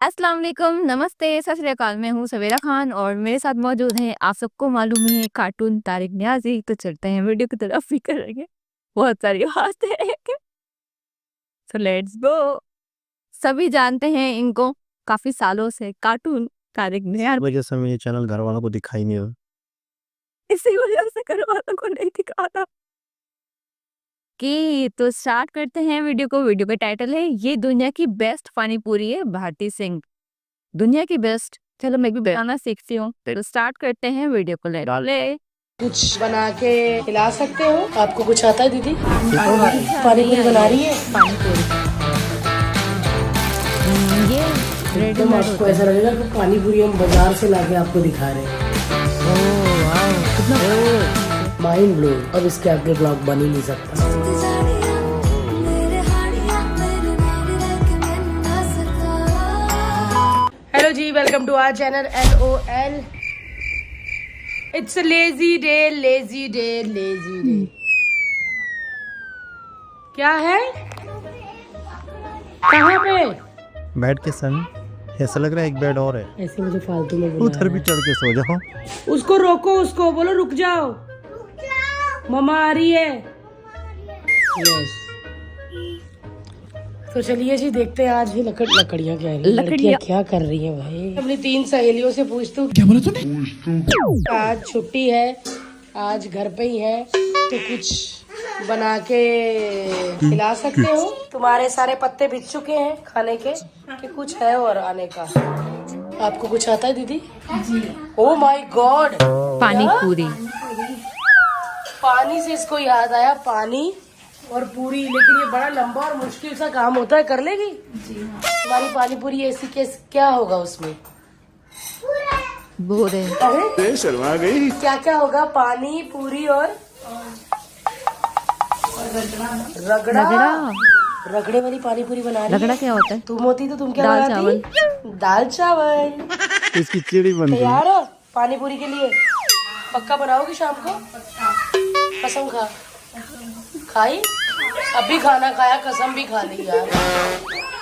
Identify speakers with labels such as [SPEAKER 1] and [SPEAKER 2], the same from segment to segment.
[SPEAKER 1] अस्सलाम वालेकुम, नमस्ते, सत श्री अकाल। मैं हूँ सवेरा खान और मेरे साथ मौजूद हैं आप सबको मालूम ही है कार्टून तारिक न्याज़ी। तो चलते हैं वीडियो की तरफ भी करेंगे। बहुत सारी बातें हैं। So let's go. सभी जानते हैं इनको काफ़ी सालों से कार्टून तारिक न्याज़ी।
[SPEAKER 2] वजह से मैं ये चैनल घर वालों को दिखाई नहीं हुआ।
[SPEAKER 1] इसी वजह से घर वालों को नहीं दिखा था। कि तो स्टार्ट करते हैं वीडियो को। वीडियो का टाइटल है ये दुनिया की बेस्ट पानी पूरी है भारती सिंह। दुनिया की बेस्ट, चलो मैं भी बनाना सीखती हूँ। तो स्टार्ट करते हैं वीडियो को। ले
[SPEAKER 3] कुछ बना के खिला सकते हो? आपको कुछ आता है दीदी? पानी पूरी बना रही है।
[SPEAKER 1] पानी पूरी ये
[SPEAKER 3] एकदम आपको ऐसा लगेगा कि पानी पूरी हम बाजार से लाके आपको दिखा रहे हैं। Mind blow. अब इसके आगे ब्लॉग बन ही नहीं सकता। हेलो जी, welcome to our channel LOL। It's a lazy day, lazy day, lazy day. क्या है? कहाँ पे?
[SPEAKER 2] बेड के संग ऐसा लग रहा है एक बेड और है।
[SPEAKER 3] ऐसे मुझे फालतू में बुला
[SPEAKER 2] उधर भी चढ़ के सो जाओ।
[SPEAKER 3] उसको रोको, उसको बोलो रुक जाओ, मम्मा आ रही है। यस। तो चलिए जी, देखते हैं आज भी लकड़ियाँ क्या है, लड़कियाँ क्या कर रही हैं भाई। अपनी 3 सहेलियों से पूछती हूँ क्या बोला तूने। आज छुट्टी है, आज घर पे ही है, तो कुछ बना के खिला सकते हो? तुम्हारे सारे पत्ते बिछ चुके हैं खाने के, कि कुछ है और आने का? आपको कुछ आता है दीदी? जी। ओह माय गॉड,
[SPEAKER 1] पानी पूरी।
[SPEAKER 3] पानी से इसको याद आया, पानी और पूरी। लेकिन ये बड़ा लंबा और मुश्किल सा काम होता है, कर लेगी? जी। तुम्हारी पानी पूरी ऐसी क्या होगा उसमें?
[SPEAKER 1] बोरे।
[SPEAKER 3] अरे शर्मा गई। क्या क्या होगा? पानी पूरी और रगड़ा। रगड़े वाली पानी पूरी बना रही है।
[SPEAKER 1] रगड़ा क्या होता है?
[SPEAKER 3] तुम होती तो तुम क्या
[SPEAKER 1] दाल
[SPEAKER 3] बनाती? दाल चावल।
[SPEAKER 2] इसकी चिड़ी बन गई।
[SPEAKER 3] तैयार हो पानी पूरी के लिए? पक्का बनाओगी शाम को? कसम खा। खाई? अभी खाना खाया, कसम भी खा ली यार।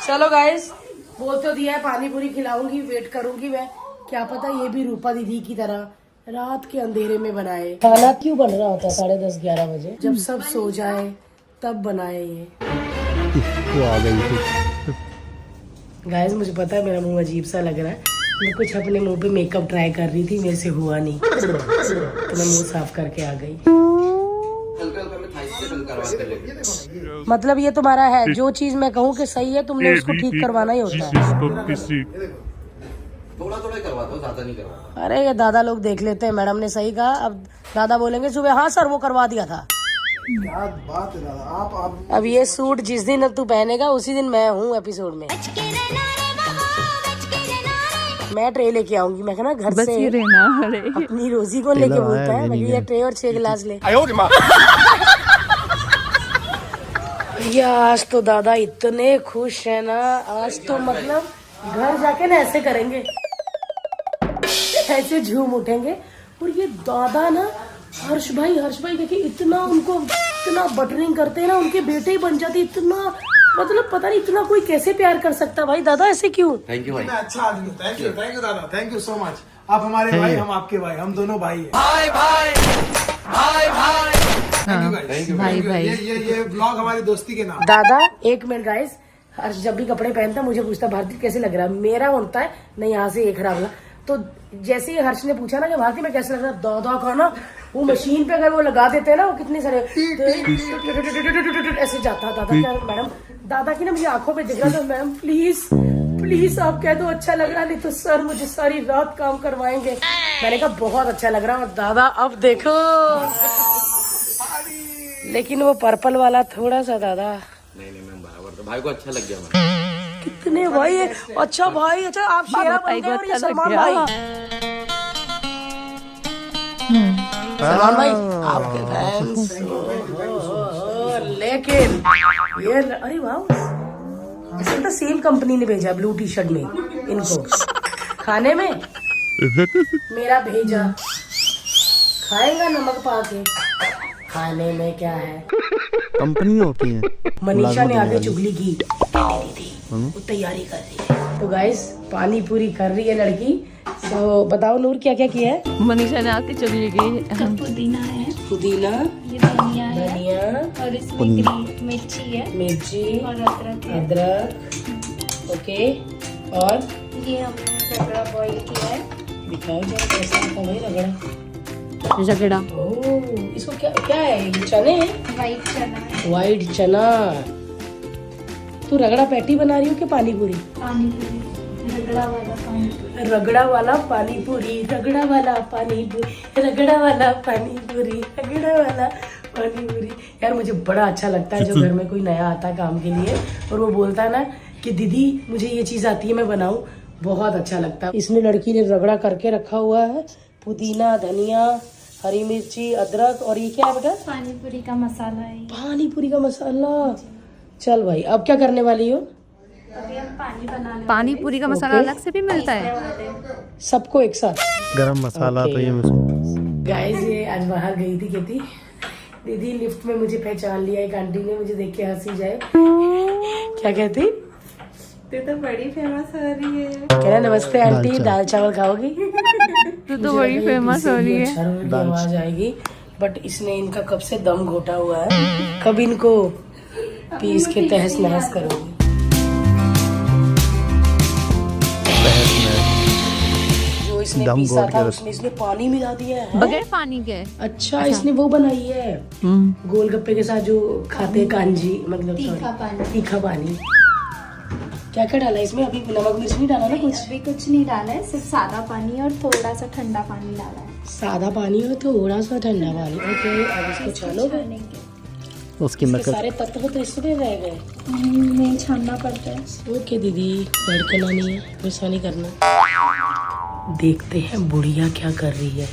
[SPEAKER 3] चलो गाइस, बोल तो दिया है पानी पूरी खिलाऊंगी, वेट करूंगी मैं। क्या पता ये भी रूपा दीदी की तरह रात के अंधेरे में बनाए। खाना क्यों बन रहा होता है 10:30-11 बजे, जब सब सो जाए तब बनाए ये।
[SPEAKER 2] वो आ गई।
[SPEAKER 3] गाइस मुझे पता है मेरा मुंह अजीब सा लग रहा है, मैं कुछ अपने मुंह पे मेकअप ट्राई कर रही थी, मेरे से हुआ नहीं, तो मैं मुंह साफ करके आ गई। मतलब ये तुम्हारा है, जो चीज मैं कहूँ कि सही है, तुमने उसको ठीक करवाना ही होता है।
[SPEAKER 4] थोड़ा थोड़ा करवाता हूँ, ज्यादा नहीं करवाता।
[SPEAKER 3] अरे ये दादा लोग देख लेते हैं, मैडम ने सही कहा। अब दादा बोलेंगे सुबह हाँ सर वो करवा दिया था।
[SPEAKER 4] क्या बात है दादा, आप
[SPEAKER 3] अब ये सूट जिस दिन तू पहनेगा उसी दिन मैं हूँ एपिसोड में। मैं ट्रे लेके आऊंगी, मैं कहना घर से अपनी रोजी को लेके बोलता है, मैं ये ट्रे और 6 गिलास ले। ये आज तो दादा इतने खुश है ना, आज तो मतलब घर जाके ना ऐसे करेंगे, ऐसे झूम उठेंगे। और ये दादा ना हर्ष भाई देखिए इतना उनको इतना बटरिंग करते हैं ना, उनके बेटे ही बन जाते। इतना मतलब पता नहीं इतना कोई कैसे प्यार कर सकता भाई। दादा ऐसे क्यों?
[SPEAKER 4] थैंक यू भाई।
[SPEAKER 5] अच्छा आदमी। थैंक यू दादा, थैंक यू सो मच। आप हमारे भाई, हम आपके भाई, हम दोनों भाई हैं।
[SPEAKER 1] भाई।
[SPEAKER 5] ये ब्लॉग हमारी दोस्ती के नाम।
[SPEAKER 3] दादा 1 मिनट गाइस, हर्ष जब भी कपड़े पहनता है मुझे पूछता भारती कैसे लग रहा है। मेरा होता है नहीं, यहाँ से एक खराब लगा। तो जैसे ही हर्ष ने पूछा ना कि भारती में कैसे लग रहा है, दादा का ना वो मशीन पे अगर वो लगा देते हैं ना, वो कितने सारे ऐसे जाता। दादा क्या मैडम, दादा की ना मुझे आंखों पे दिख रहा था। मैडम प्लीज आप कह दो अच्छा लग रहा, नहीं तो सर मुझे सारी रात काम करवाएंगे। मैंने कहा बहुत अच्छा लग रहा है। दादा अब देखो, लेकिन वो पर्पल वाला थोड़ा सा दादा
[SPEAKER 4] नहीं मैं बराबर, तो भाई को अच्छा लग गया मैं।
[SPEAKER 3] कितने भाई है? अच्छा भाई, अच्छा आप शेरा बन गए और ये सलमान भाई। सलमान भाई आपके फैंस। लेकिन ये अरे वाह, इसमें तो सेम कंपनी ने भेजा ब्लू टी शर्ट में इनको खाने में। मेरा भेजा खाएगा नमक पाके। खाने में क्या है?
[SPEAKER 2] कंपनी होती है।
[SPEAKER 3] मनीषा ने आगे चुगली की, दीदी वो तैयारी कर रही है। तो गाइस पानी पूरी कर रही है लड़की। तो बताओ नूर क्या क्या किया है?
[SPEAKER 1] मनीषा ने आके चली गई।
[SPEAKER 6] पुदीना है,
[SPEAKER 3] पुदीना,
[SPEAKER 6] ये धनिया है,
[SPEAKER 3] धनिया,
[SPEAKER 6] और इसमें ग्रीन मिर्ची है
[SPEAKER 3] मिर्ची,
[SPEAKER 6] और अदरक है।
[SPEAKER 3] अदरक, ओके। और
[SPEAKER 6] ये हमने रगड़ा बॉईल किया है।
[SPEAKER 3] दिखाओ जरा कैसा होता है भाई रगड़ा।
[SPEAKER 1] रगड़ा।
[SPEAKER 3] ओह, इसको क्या क्या है? ये चने हैं?
[SPEAKER 6] वाइट चना है,
[SPEAKER 3] वाइट चना। तू रगड़ा पैटी बना रही हो कि पानी पूरी?
[SPEAKER 6] पानी पूरी, रगड़ा वाला पानी पूरी।
[SPEAKER 3] रगड़ा वाला पानी पूरी, रगड़ा वाला पानी पूरी, रगड़ा वाला पानी पूरी, रगड़ा वाला पानी पूरी। यार मुझे बड़ा अच्छा लगता है जो घर में कोई नया आता है काम के लिए और वो बोलता है ना कि दीदी मुझे ये चीज आती है मैं बनाऊं, बहुत अच्छा लगता है। इसने लड़की ने रगड़ा करके रखा हुआ है, पुदीना, धनिया, हरी मिर्ची, अदरक, और ये क्या है बेटा?
[SPEAKER 6] पानी पूरी का मसाला है ये।
[SPEAKER 3] पानी पूरी का मसाला। चल भाई अब क्या करने वाली हो?
[SPEAKER 6] अभी हम पानी बनाने
[SPEAKER 1] पानी पूरी का मसाला अलग से भी मिलता है।
[SPEAKER 3] सबको एक साथ?
[SPEAKER 2] गरम मसाला तो ये
[SPEAKER 3] गाइस ये आज बाहर गई थी कहती दीदी लिफ्ट में मुझे पहचान लिया, एक आंटी ने मुझे देख के हंसी जाए। क्या कहती?
[SPEAKER 6] तू तो बड़ी फेमस हो रही है।
[SPEAKER 3] कह रहा नमस्ते आंटी, दाल चावल खाओगी?
[SPEAKER 1] तो बड़ी फेमस हो रही है।
[SPEAKER 3] आवाज आएगी बट इसने इनका कब से दम घोटा हुआ है, कब इनको पीस के तहस नहस करोगी। जो इसने
[SPEAKER 2] दम
[SPEAKER 3] पीसा
[SPEAKER 2] घोट
[SPEAKER 3] था
[SPEAKER 2] के
[SPEAKER 3] उसमें इसने पानी मिला दिया है।
[SPEAKER 1] बगैर पानी के।
[SPEAKER 3] अच्छा इसने वो बनाई है गोलगप्पे के साथ जो खाते हैं कांजी, मतलब
[SPEAKER 6] तीखा पानी।
[SPEAKER 3] तीखा पानी। क्या क्या डाला इसमें? अभी नमक मिर्च नहीं डाला ना कुछ?
[SPEAKER 6] अभी कुछ नहीं डाला है, सिर्फ सादा पानी और थोड़ा सा ठंडा पानी डाला है।
[SPEAKER 3] सादा पानी और थोड़ा सा ठंडा पानी। ओके अब इसको छानोगे?
[SPEAKER 2] उसकी
[SPEAKER 3] इसके
[SPEAKER 2] नकल।
[SPEAKER 3] सारे तत्व तो इसमें रह गए।
[SPEAKER 6] नहीं छानना पड़ता है।
[SPEAKER 3] ओके दीदी भड़कना नहीं है, गुस्सा नहीं करना। देखते हैं बुढ़िया क्या कर रही है।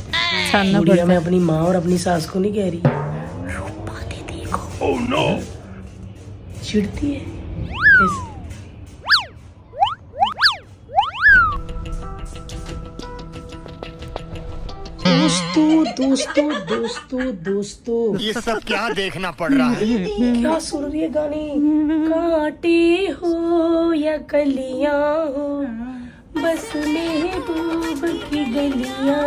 [SPEAKER 1] छानना
[SPEAKER 3] बुढ़िया मैं अपनी माँ और अपनी सास को नहीं कह रही, रूपा दीदी को। Oh no. चिढ़ती है कैसे? दोस्तों
[SPEAKER 5] ये सब क्या देखना पड़ रहा है?
[SPEAKER 3] क्या सुन रही है गाने? कांटे हो या कलियां हो, बस महबूब की गलियां।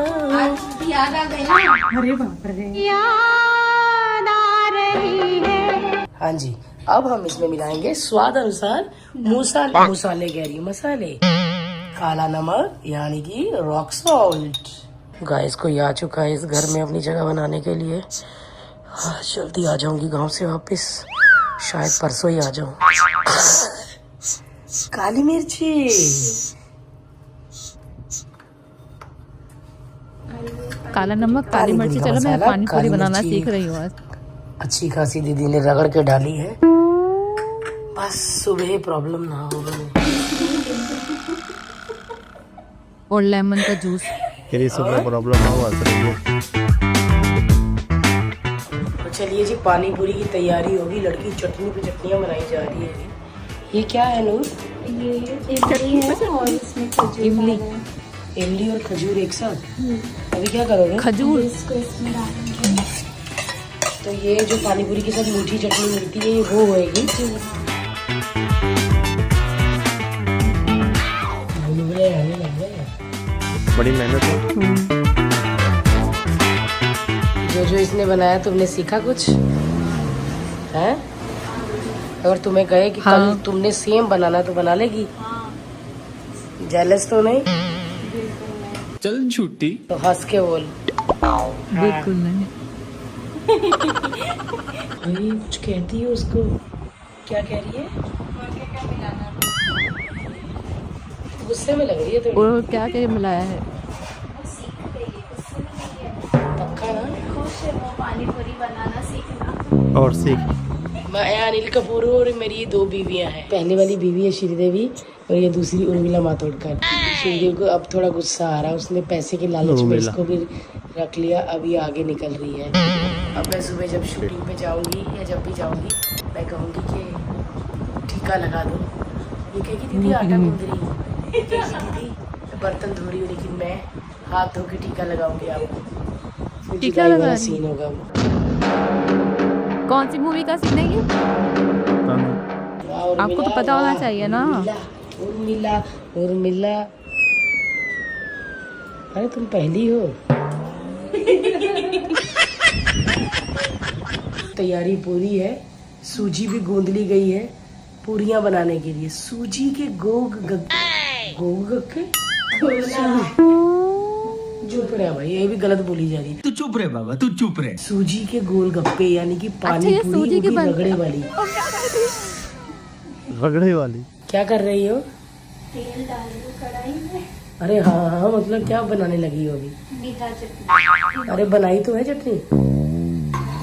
[SPEAKER 6] याद आ गई ना?
[SPEAKER 3] अरे बाप रे।
[SPEAKER 6] याद आ रही है।
[SPEAKER 3] हाँ जी अब हम इसमें मिलाएंगे स्वाद अनुसार मसाले कह रही मसाले, काला नमक यानी कि रॉक सॉल्ट। गाइस कोई आ चुका है इस घर में अपनी जगह बनाने के लिए। जल्दी आ जाऊंगी गांव से वापस, शायद परसों ही आ जाऊं। काली मिर्ची,
[SPEAKER 1] काला नमक, काली मिर्ची। चलो मैं पानी पूरी बनाना सीख रही हूँ आज।
[SPEAKER 3] अच्छी खासी दीदी ने रगड़ के डाली है, बस सुबह प्रॉब्लम ना हो।
[SPEAKER 1] और लेमन का जूस।
[SPEAKER 2] तेरी सुबह प्रॉब्लम ना हुआ सर।
[SPEAKER 3] तो चलिए जी पानी पूरी की तैयारी होगी। लड़की चटनी पे चटनियाँ बनाई जा रही है। ये क्या है नूर?
[SPEAKER 6] ये इमली है और इसमें खजूर
[SPEAKER 1] इमली।
[SPEAKER 6] डाला है।
[SPEAKER 3] इमली और खजूर एक साथ। अभी क्या करोगे?
[SPEAKER 1] खजूर।
[SPEAKER 6] इसको इसमें डालेंगे।
[SPEAKER 3] तो ये जो पानी पूरी के साथ मीठी चटनी मिलती है ये वो होएगी। बुलबुले आने लग गए।
[SPEAKER 2] बड़ी मेहनत है।
[SPEAKER 3] जो इसने बनाया तुमने सीखा कुछ है? अगर तुम्हें कहे कि कल तुमने सेम बनाना तो बना लेगी? जेलस तो नहीं?
[SPEAKER 7] चल झूठी।
[SPEAKER 3] तो हंस के बोल।
[SPEAKER 1] बिल्कुल नहीं।
[SPEAKER 3] अरे कुछ कहती है उसको, क्या कह रही है? गुस्से में लग रही है थोड़ी।
[SPEAKER 1] और क्या क्या मिलाया है?
[SPEAKER 3] पक्का ना?
[SPEAKER 6] खुश है वो पानी पूरी बनाना सीखना।
[SPEAKER 2] और सीख।
[SPEAKER 3] मैं अनिल कपूर हूँ और मेरी 2 बीवियां हैं। पहले वाली बीवी है श्रीदेवी और ये दूसरी उर्मिला मातोडकर। श्रीदेवी को अब थोड़ा गुस्सा आ रहा है, उसने पैसे के लालच में इसको भी रख लिया, अब ये आगे निकल रही है। अब मैं सुबह जब शूटिंग पे जाऊंगी या जब भी जाऊंगी मैं कहूँगी कि टीका लगा दो। ये कहेगी दीदी आटा गूंद रही हूँ, दीदी मैं बर्तन धो रही हूँ, लेकिन मैं हाथ धो के टीका लगाऊंगी आपको।
[SPEAKER 1] टीका लगा
[SPEAKER 3] सीन होगा।
[SPEAKER 1] कौन सी मूवी का सीन है ये? आपको तो पता होना चाहिए ना।
[SPEAKER 3] उर्मिला उर्मिला। अरे तुम पहली हो। तैयारी पूरी है, सूजी भी गूंद ली गई है पूरियां बनाने के लिए। सूजी के चुप रहे भाई, ये भी गलत बोली जा रही है।
[SPEAKER 7] तू चुप रहे बाबा, तू चुप रहे।
[SPEAKER 3] सूजी के गोलगप्पे यानी कि पानी
[SPEAKER 1] अच्छा, ये
[SPEAKER 3] पूरी,
[SPEAKER 1] सूजी के
[SPEAKER 3] वो भी
[SPEAKER 1] बनते
[SPEAKER 3] रगड़े वाली।
[SPEAKER 2] रगड़े वाली।
[SPEAKER 3] क्या कर रही हो?
[SPEAKER 6] तेल डाल दो कढ़ाई में।
[SPEAKER 3] अरे हाँ हाँ, मतलब क्या बनाने लगी हो अभी?
[SPEAKER 6] मीठा चटनी।
[SPEAKER 3] अरे बनाई तो है चटनी।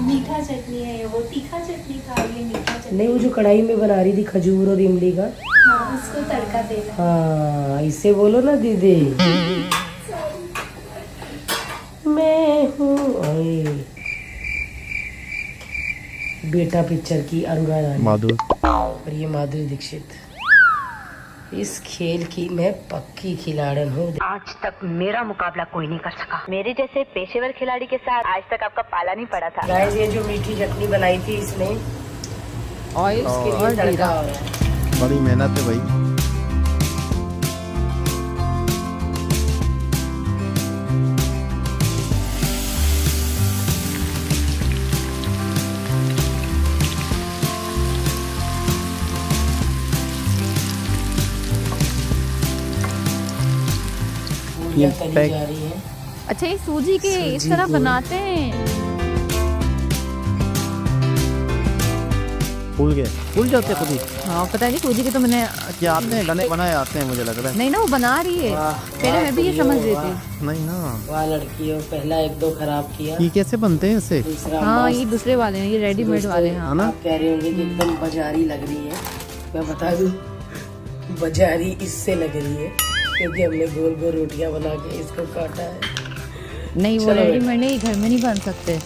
[SPEAKER 6] मीठा चटनी है वो, तीखा चटनी था ये मीठा चटनी।
[SPEAKER 3] नहीं, वो जो कढ़ाई में बना रही थी खजूर और इमली का।
[SPEAKER 6] हाँ, उसको तड़का देना।
[SPEAKER 3] हाँ, इसे बोलो ना दीदी। मैं हूँ बेटा पिक्चर की अरुणा रानी
[SPEAKER 2] माधुर।
[SPEAKER 3] और ये माधुरी दीक्षित। इस खेल की मैं पक्की खिलाड़न हूँ।
[SPEAKER 8] आज तक मेरा मुकाबला कोई नहीं कर सका। मेरे जैसे पेशेवर खिलाड़ी के साथ आज तक आपका पाला नहीं पड़ा था।
[SPEAKER 3] गाइस, ये जो मीठी चटनी बनाई थी इसने,
[SPEAKER 1] ऑयल
[SPEAKER 3] इसके लिए
[SPEAKER 1] और
[SPEAKER 3] तड़का
[SPEAKER 1] जीरा।
[SPEAKER 3] हो रहा है।
[SPEAKER 2] बड़ी मेहनत है भाई।
[SPEAKER 3] पूरियां तली
[SPEAKER 2] पैक-
[SPEAKER 3] जा रही हैं।
[SPEAKER 1] अच्छा, ये सूजी के इस
[SPEAKER 3] सूजी
[SPEAKER 1] तरह
[SPEAKER 3] को-
[SPEAKER 1] बनाते हैं।
[SPEAKER 2] फूल गए, फूल जाते खुद ही।
[SPEAKER 1] हाँ, पता नहीं सूजी के तो मैंने
[SPEAKER 2] क्या आते हैं गाने बनाए आते हैं, मुझे लग रहा है।
[SPEAKER 1] नहीं ना, वो बना रही है।
[SPEAKER 3] वाह,
[SPEAKER 1] पहले
[SPEAKER 3] वाह,
[SPEAKER 1] मैं भी ये
[SPEAKER 3] तुम
[SPEAKER 1] समझ
[SPEAKER 3] लोग,
[SPEAKER 1] रही
[SPEAKER 3] वाह।
[SPEAKER 1] थी।
[SPEAKER 2] नहीं ना,
[SPEAKER 3] वाह लड़कियों, पहला एक दो खराब किया,
[SPEAKER 2] ये कैसे बनते हैं इससे?
[SPEAKER 3] दूसरा
[SPEAKER 1] हाँ,
[SPEAKER 3] मस्त।
[SPEAKER 1] ये दूसरे वाले हैं, ये रेडीमेड वाले हैं।
[SPEAKER 2] है ना?
[SPEAKER 3] आप कह रहे होंगे कि एकदम बाजारी लग रही है। मैं बता दूं, बाजारी इससे लग रही है क्योंकि हमने गोल गोल रोटियां बना के इसको काटा है।
[SPEAKER 1] नहीं, वो
[SPEAKER 3] चलो
[SPEAKER 1] रेडीमेड है, ये घर में नहीं बन सकते।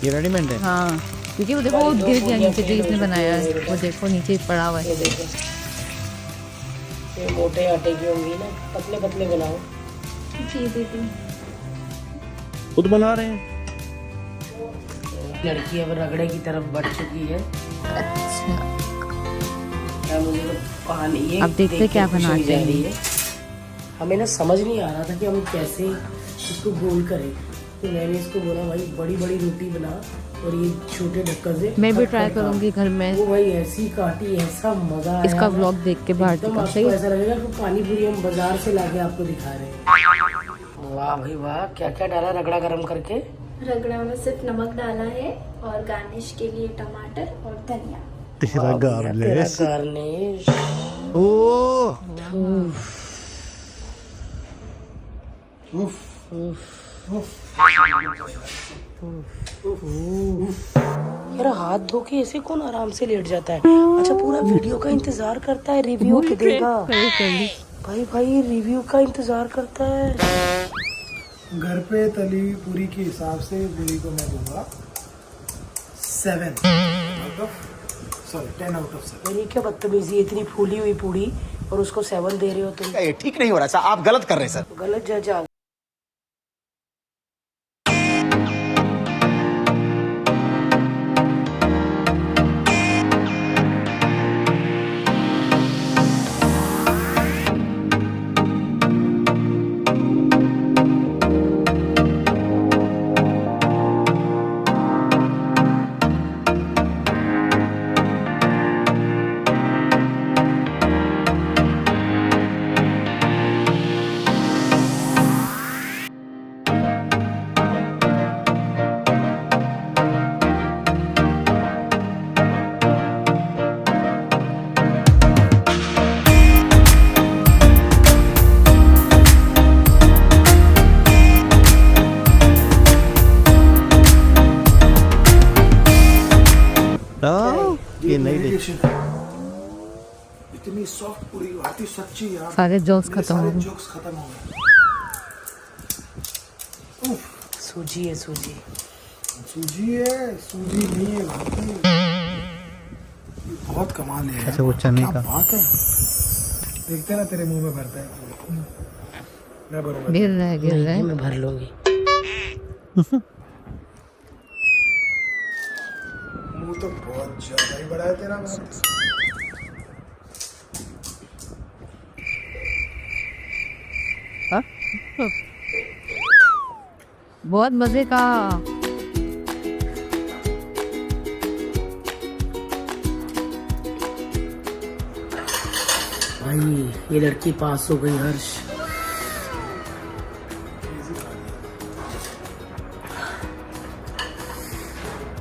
[SPEAKER 2] ये रेडीमेड है।
[SPEAKER 1] हाँ, क्योंकि वो देखो, वो गिर गया नीचे जो इसने बनाया है। वो देखो नीचे पड़ा हुआ है।
[SPEAKER 3] ये देखो, ये मोटे आटे की होंगी ना, पतले पतले बनाओ।
[SPEAKER 6] जी दीदी।
[SPEAKER 2] खुद बना रहे हैं।
[SPEAKER 3] लड़की अब रगड़े की तरफ बढ़ चुकी है।
[SPEAKER 1] अच्छा,
[SPEAKER 3] क्या मुझे तो पानी ये
[SPEAKER 1] अब देखते
[SPEAKER 3] देख के
[SPEAKER 1] क्या
[SPEAKER 3] खुश
[SPEAKER 1] बनाते
[SPEAKER 3] हुई जा रही
[SPEAKER 1] हैं।
[SPEAKER 3] है। हमें ना समझ नहीं आ रहा था कि हम कैसे इसको गोल करें, तो मैंने इसको बोला भाई बड़ी बड़ी रोटी बना और ये छोटे ढक्कन से
[SPEAKER 1] मैं भी
[SPEAKER 3] खट
[SPEAKER 1] ट्राई
[SPEAKER 3] खट काट।
[SPEAKER 1] करूंगी घर में।
[SPEAKER 3] वो भाई ऐसी काटी, ऐसा मजा आया
[SPEAKER 1] इसका
[SPEAKER 3] ना।
[SPEAKER 1] व्लॉग देख के बाहर
[SPEAKER 3] एकदम
[SPEAKER 1] का
[SPEAKER 3] आपको
[SPEAKER 1] सही।
[SPEAKER 3] ऐसा लगेगा कि पानी पूरी हम बाजार से लाके आपको दिखा रहे हैं। वाह भाई वाह, क्या क्या डाला रगड़ा गरम करके।
[SPEAKER 6] रगड़ा में सिर्फ नमक डाला है और गार्निश के लिए टमाटर और धनिया।
[SPEAKER 2] तेरा
[SPEAKER 3] तेरा
[SPEAKER 2] गार्निश।
[SPEAKER 3] गार्निश।
[SPEAKER 2] ओ
[SPEAKER 3] यार हाथ धो के ऐसे कौन आराम से लेट जाता है? अच्छा, पूरा वीडियो का इंतजार करता है, रिव्यू के देगा। भाई भाई रिव्यू का इंतजार करता है।
[SPEAKER 5] घर पे तली हुई पूरी के हिसाब से पूरी को मैं दूंगा 7 आउट ऑफ 10 आउट ऑफ 7।
[SPEAKER 3] और ये क्या बदतमीजी है, इतनी फूली हुई पूरी और उसको 7 दे रहे हो तुम।
[SPEAKER 9] ये ठीक नहीं हो रहा सर, आप गलत कर रहे हैं सर।
[SPEAKER 3] गलत जज आ
[SPEAKER 2] ये नहीं देख।
[SPEAKER 5] इतनी सॉफ्ट पूरी आती सच्ची यार।
[SPEAKER 1] सारे जोक्स
[SPEAKER 5] मेरे
[SPEAKER 1] खत्म हो
[SPEAKER 5] सारे
[SPEAKER 1] गए।
[SPEAKER 5] जोक्स खत्म हो गए।
[SPEAKER 3] सूजी है सूजी।
[SPEAKER 5] सूजी है, सूजी नहीं है भाई। ये बहुत कमाल है।
[SPEAKER 2] अच्छा, वो चने
[SPEAKER 5] क्या
[SPEAKER 2] का।
[SPEAKER 5] बात है। देखते ना तेरे मुंह में भरता है। मैं भरूंगा।
[SPEAKER 1] गिर रहा है, गिर रहा है।
[SPEAKER 3] मैं भर लूंगी।
[SPEAKER 5] मुंह तो बहुत ज्यादा ही बड़ा है तेरा।
[SPEAKER 1] बहुत मजे का।
[SPEAKER 3] भाई ये लड़की पास हो गई हर्ष।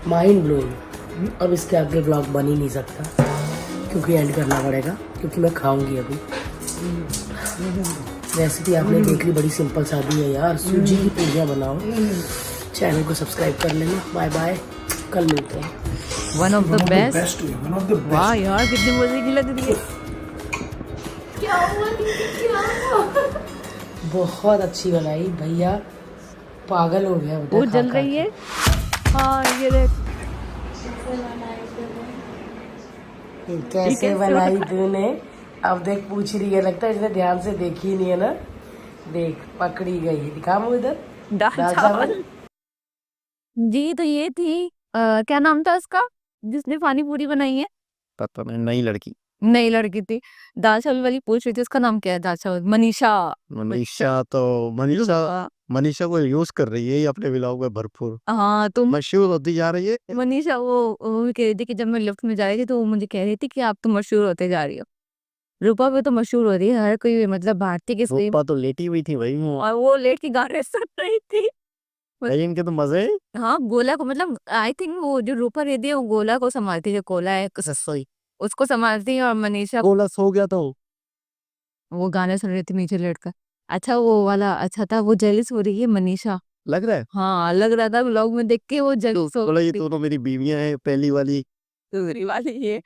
[SPEAKER 3] Mind blowing. अब इसके आगे ब्लॉग बन ही नहीं सकता क्योंकि एंड करना पड़ेगा, क्योंकि मैं खाऊंगी अभी। रेसिपी आपने देख ली, बड़ी सिंपल सादी है यार। सूजी की पूरियाँ बनाओ। चैनल को सब्सक्राइब कर लेना। बाय बाय, कल मिलते हैं।
[SPEAKER 1] One of the best.
[SPEAKER 5] Best हुई, वन ऑफ द बेस्ट।
[SPEAKER 1] वाह यार कितनी मजे की लग रही है।
[SPEAKER 6] क्या हुआ दीदी, क्या हुआ?
[SPEAKER 3] बहुत अच्छी बनाई भैया, पागल हो गया बेटा।
[SPEAKER 1] वो
[SPEAKER 3] खा
[SPEAKER 1] जल
[SPEAKER 3] खा
[SPEAKER 1] रही
[SPEAKER 3] के।
[SPEAKER 1] है। हाँ ये देख।
[SPEAKER 3] कैसे बनाई तूने? अब देख पूछ रही है, लगता है इसने ध्यान से देखी नहीं है ना। देख पकड़ी गई। दिखा मुझे इधर।
[SPEAKER 1] दाल चावल। जी तो ये थी क्या नाम था उसका जिसने पानी पूरी बनाई है?
[SPEAKER 2] पता नहीं, नई लड़की
[SPEAKER 1] नई लड़की थी। दाल चावल वाली पूछ रही थी, उसका नाम क्या है? दाल चावल। मनीषा।
[SPEAKER 2] मनीषा मनीषा को यूज कर रही है ये अपने व्लॉग में भरपूर।
[SPEAKER 1] हाँ तुम
[SPEAKER 2] मशहूर होती जा रही है।
[SPEAKER 1] मनीषा वो कह रही थी कि जब मैं लिफ्ट में जा रही थी तो वो मुझे कह रही थी कि आप तो मशहूर होते जा रही हो। रूपा भी तो मशहूर हो रही है, हर कोई मतलब भारतीय के सेम।
[SPEAKER 2] रूपा तो लेटी हुई थी भाई,
[SPEAKER 1] और वो लेट के गाने सुन रही थी।
[SPEAKER 2] भाई इनके तो मजे।
[SPEAKER 1] हाँ गोला को मतलब आई थिंक वो जो रूपा रहती है वो गोला को संभालती है, जो कोला है
[SPEAKER 2] सही।
[SPEAKER 1] उसको संभालती है, और मनीषा
[SPEAKER 2] गोला सो गया तो
[SPEAKER 1] वो गाने सुन रही थी नीचे लेट कर। अच्छा वो वाला अच्छा था, वो जेलिस हो रही है मनीषा।
[SPEAKER 2] लग रहा है।
[SPEAKER 1] हाँ लग रहा था व्लॉग में देख के वो जेलिस हो
[SPEAKER 2] बोला ये
[SPEAKER 1] रही
[SPEAKER 2] दोनों मेरी बीवियां हैं, पहली वाली।
[SPEAKER 1] दूसरी वाली ये।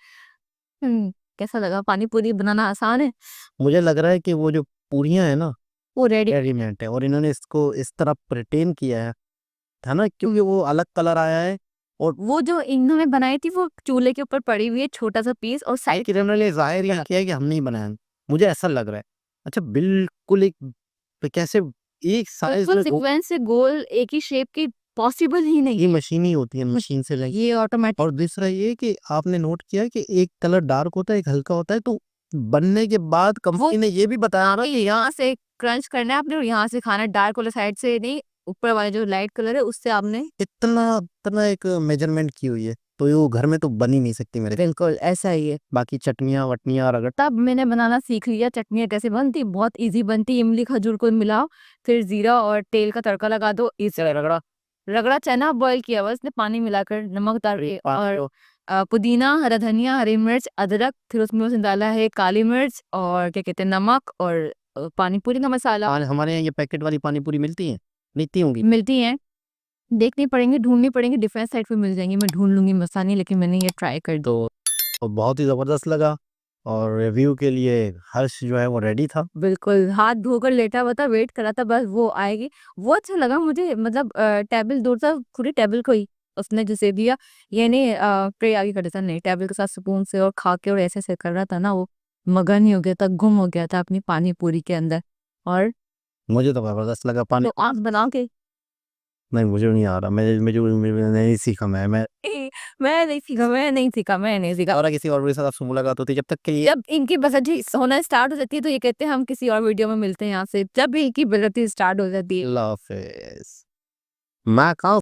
[SPEAKER 1] कैसा लगा? पानी पूरी बनाना आसान है?
[SPEAKER 2] मुझे लग रहा है कि वो जो पूरियां है ना
[SPEAKER 1] वो रेडी
[SPEAKER 2] रेडीमेड है, और इन्होंने इसको इस तरह प्रिटेन किया है ना, क्योंकि वो अलग कलर आया है। और
[SPEAKER 1] वो जो इन्होंने बनाई थी वो चूल्हे के ऊपर पड़ी हुई है, छोटा सा पीस, और साइड
[SPEAKER 2] कि इन्होंने जाहिर ये किया है कि हम नहीं बनाए, मुझे ऐसा लग रहा है। अच्छा बिल्कुल एक कैसे एक साइज
[SPEAKER 1] बिल्कुल
[SPEAKER 2] में
[SPEAKER 1] सीक्वेंस से गोल एक ही शेप की पॉसिबल ही नहीं
[SPEAKER 2] ये
[SPEAKER 1] है।
[SPEAKER 2] मशीन ही होती है, मशीन से लगी।
[SPEAKER 1] ये ऑटोमेटिक।
[SPEAKER 2] और दूसरा ये कि आपने नोट किया कि एक कलर डार्क होता है, एक हल्का होता है, तो बनने के बाद कंपनी ने ये भी बताया ना कि
[SPEAKER 1] यहाँ से क्रंच करना है आपने, और यहाँ से खाना डार्क वाले साइड से नहीं, ऊपर वाले जो लाइट कलर है उससे आपने।
[SPEAKER 2] इतना एक मेजरमेंट की हुई है, तो ये वो घर में तो बन ही नहीं सकती मेरे।
[SPEAKER 1] बिल्कुल ऐसा ही है।
[SPEAKER 2] बाकी चटनियाँ वटनियाँ रगड़
[SPEAKER 1] तब मैंने बनाना सीख लिया। चटनियाँ कैसे बनती? बहुत इजी बनती। इमली खजूर को मिलाओ, फिर जीरा और तेल का तड़का लगा दो। इस रगड़ा रगड़ा चना बॉईल किया हुआ उसने पानी मिलाकर, नमक डाल के, और पुदीना, हरा धनिया, हरी मिर्च, अदरक, फिर उसमें उसने डाला है काली मिर्च और क्या कहते हैं नमक, और पानी पूरी का मसाला।
[SPEAKER 2] हमारे यहाँ ये पैकेट वाली पानी पूरी मिलती है, मिलती होंगी।
[SPEAKER 1] मिलती हैं, देखनी पड़ेंगी, ढूंढनी पड़ेंगी, डिफेंस साइड पे मिल जाएंगी। मैं ढूंढ लूंगी मसानी, लेकिन मैंने ये ट्राई कर दो।
[SPEAKER 2] तो बहुत ही ज़बरदस्त लगा, और रिव्यू के लिए हर्ष जो है वो रेडी था।
[SPEAKER 1] बिल्कुल हाथ धोकर लेटा हुआ था, वेट करा था बस वो आएगी। वो अच्छा लगा मुझे, मतलब टेबल दूर था, पूरी टेबल को ही उसने जैसे दिया, ये नहीं ट्रे आगे कर देता, नहीं टेबल के साथ स्पून से और खा के और ऐसे ऐसे कर रहा था ना, वो मगन ही हो गया था, गुम हो गया था अपनी पानी पूरी के अंदर। और
[SPEAKER 2] मुझे तो ज़बरदस्त लगा पानी।
[SPEAKER 1] तो आप बना के
[SPEAKER 2] नहीं मुझे नहीं आ रहा, मैं नहीं सीखा। मैं
[SPEAKER 1] मैं नहीं सीखा, मैं नहीं सीखा, मैं नहीं सीखा।
[SPEAKER 2] और किसी और के साथ आपसे मुलाकात होती है, जब तक के लिए
[SPEAKER 1] जब इनकी बसंती होना स्टार्ट हो जाती है तो ये कहते हैं हम किसी और वीडियो में मिलते हैं यहाँ से। जब भी इनकी बसंती स्टार्ट हो जाती है।
[SPEAKER 2] अल्लाह हाफिज़। मैं कहाँ